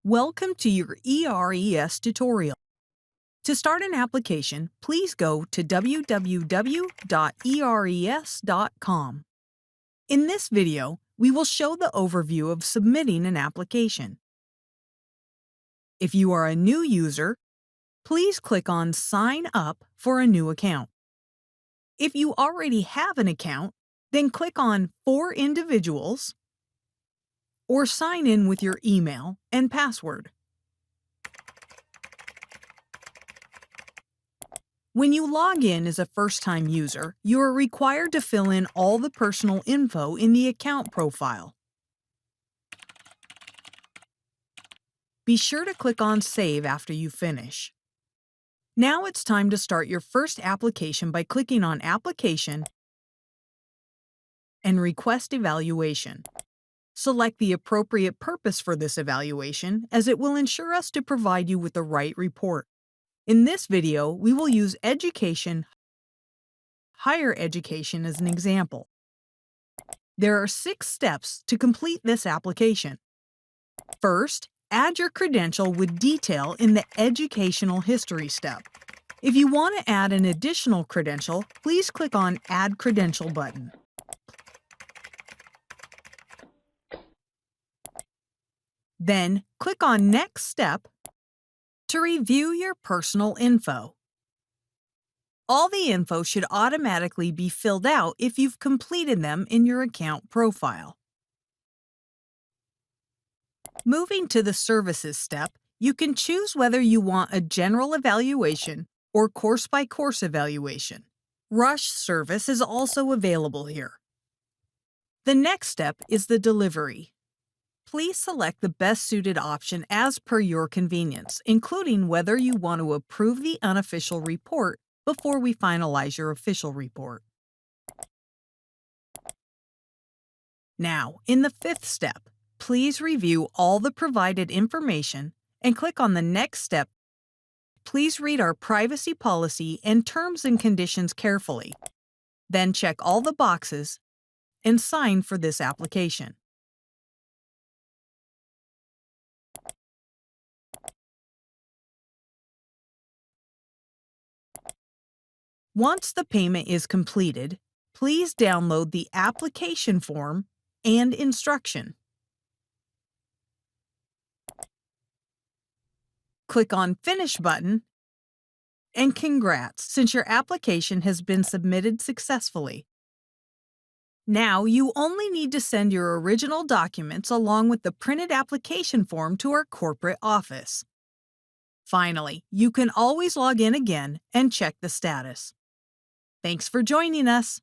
Welcome to your ERES tutorial. To start an application, please go to www.eres.com. In this video, we will show the overview of submitting an application. If you are a new user, please click on Sign Up for a new account. If you already have an account, then click on For Individuals or sign in with your email and password. When you log in as a first-time user, you are required to fill in all the personal info in the account profile. Be sure to click on Save after you finish. Now it's time to start your first application by clicking on Application and Request Evaluation. Select the appropriate purpose for this evaluation, as it will ensure us to provide you with the right report. In this video, we will use education, higher education as an example. There are 6 steps to complete this application. First, add your credential with detail in the Educational History step. If you want to add an additional credential, please click on Add Credential button. Then, click on Next Step to review your personal info. All the info should automatically be filled out if you've completed them in your account profile. Moving to the Services step, you can choose whether you want a general evaluation or course-by-course evaluation. Rush service is also available here. The next step is the Delivery. Please select the best-suited option as per your convenience, including whether you want to approve the unofficial report before we finalize your official report. Now, in the 5th step, please review all the provided information and click on the Next step. Please read our privacy policy and terms and conditions carefully. Then check all the boxes and sign for this application. Once the payment is completed, please download the application form and instruction. Click on Finish button, and congrats, since your application has been submitted successfully. Now you only need to send your original documents along with the printed application form to our corporate office. Finally, you can always log in again and check the status. Thanks for joining us.